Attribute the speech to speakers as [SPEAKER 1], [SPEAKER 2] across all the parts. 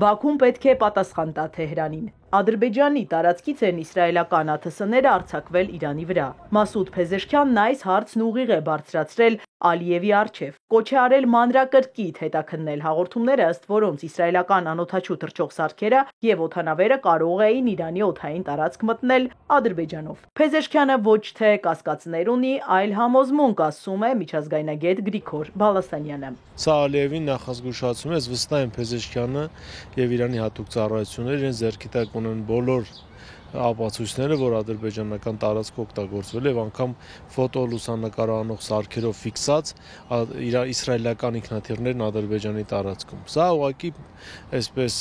[SPEAKER 1] Բաքուն պետք է պատասխան տա Թեհրանին։ Ադրբեջանի տարածքից են իսրայելական ԱԹՍ-ները արձակվել Իրանի վրա։ Մասուդ Փեզեշքյանն այս հարցն ուղիղ է բարձրացրել Ալիևի առջև։ Կոչ է արել մանրակրկիտ հետաքննել հաղորդումները, ըստ որոնց իսրայելական անօդաչու թռչող սարքերը եւ օդանավերը կարող էին Իրանի օդային տարածք մտնել Ադրբեջանով։ Փեզեշքյանը ոչ թե կասկածներ ունի, այլ համոզմունք, ասում է միջազգայնագետ Գրիգոր Բալասանյանը։
[SPEAKER 2] Սա Ալիևին նախազգուշացում է, վստահ եմ Փեզեշքյանը եւ Իրանի հատուկ ծառայությունները իրենց ձեռքի տակ ունեն բոլոր ապացույցները, որ ադրբեջանական տարածք օգտագործվել եւ անգամ ֆոտոլուսանկարահանող սարքերով ֆիքսած իսրայելական ինքնաթիռներն Ադրբեջանի տարածքում։ Սա ուղղակի այսպես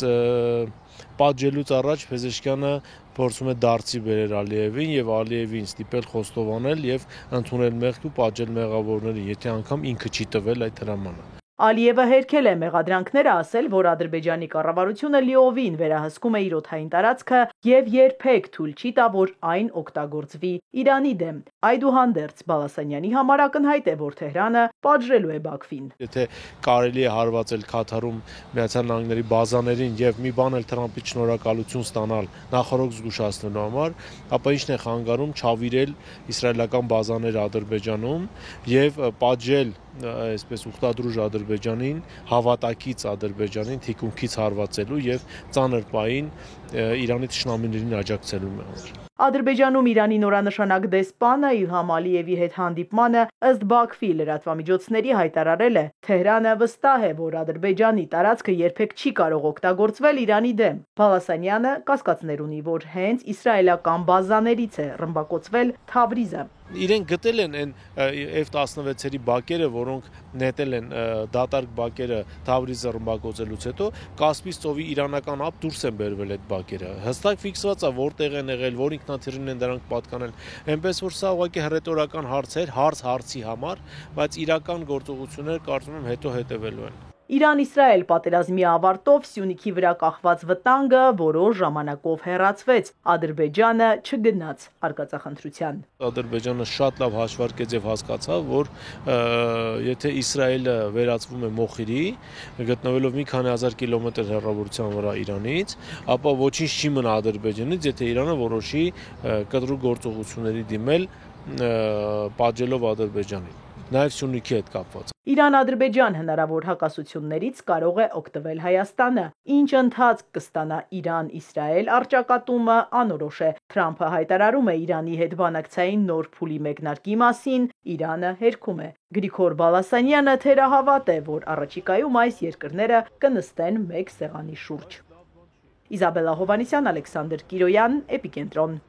[SPEAKER 2] պատժելուց առաջ Փեզեշքյանը փորձում է դարձի բերել Ալիևին եւ Ալիևին ստիպել խոստովանել եւ ընդունել մեղք ու պատժել մեղավորներին, եթե անգամ ինքը չի տվել այդ հրամանը։
[SPEAKER 1] Ալիևը հերքել է մեղադրանքները, ասել, որ Ադրբեջանի կառավարությունը լիովին վերահսկում է իր օդային տարածքը եւ երբեք թույլ չի տա, որ այն օգտագործվի Իրանի դեմ։ Այդուհանդերձ Բալասանյանի համար ակնհայտ է, որ Թեհրանը պատժելու է Բաքվին։
[SPEAKER 2] Եթե կարելի է հարվածել Քաթարում Միացյալ Նահանգների բազաներին եւ մի բան էլ Թրամփից շնորհակալություն ստանալ նախորդ զգուշացնելու համար, ապա ինչն է խանգարում չավիրել իսրայելական բազաները Ադրբեջանում եւ պատժել այսպես ուխտադրուժ Ադրբեջանին, հավատակից Ադրբեջանին թիկունքից հարվածելու եւ ծանր պահին Իրանի թշնամիներին աջակցելու համար։
[SPEAKER 1] Ադրբեջանում Իրանի նորանշանակ դեսպանը Իլհամ Ալիևի հետ հանդիպմանը ըստ Բաքվի լրատվամիջոցների հայտարարել է. Թեհրանը վստահ է, որ Ադրբեջանի տարածքը երբեք չի կարող օգտագործվել Իրանի դեմ։ Բալասանյանը կասկածներ ունի, որ հենց իսրայելական բազաներից է ռմբակոծվել Թավրիզը։
[SPEAKER 2] Իրենք գտել են այն F-16-երի բակերը, որոնք նետել են դատարկ բակերը Թավրիզը ռմբակոծելուց հետո, Կասպից ծովի իրանական ափ դուրս են բերվել այդ բակերը։ Հստակ ֆիքսված է որտեղ են եղել, որ ինքնաթիռին են դրանք պատկանել։ Այնպես որ սա ուղղակի հռետորական հարց էր, հարցի համար, բայց իրական գործողությունները կարծում եմ հետո հետևելու են։
[SPEAKER 1] Իրան-Իսրայել պատերազմի ավարտով Սյունիքի վրա կախված վտանգը որոշ ժամանակով հեռացվեց, Ադրբեջանը չգնաց արկածախնդրության։
[SPEAKER 2] Ադրբեջանը շատ լավ հաշվարկեց եւ հասկացավ, որ եթե Իսրայելը վերածվում է մոխիրի, գտնվելով մի քանի հազար կիլոմետր հեռավորության վրա Իրանից, ապա ոչինչ չի մնա Ադրբեջանից, եթե Իրանը որոշի կտրուկ գործողությունների դիմել պատժելով Ադրբեջանին։ Նաև Սյունիքի հետ կապված։
[SPEAKER 1] Իրան-Ադրբեջան հնարավոր հակասություններից կարող է օգտվել Հայաստանը, ինչ ընթացք կստանա Իրան-Իսրայել առճակատումը անորոշ է։ Թրամփը հայտարարում է Իրանի հետ բանակցային նոր փուլի մեկնարկի մասին, Իրանը հերքում է։ Գրիգոր Բալասանյանը թերահավատ է, որ առաջիկայում այս երկրները կնստեն մեկ սեղանի շուրջ։ Իզաբելլա Հովհաննիսյան, Ալեքսանդր Կիրոյան, Էպիկենտրոն։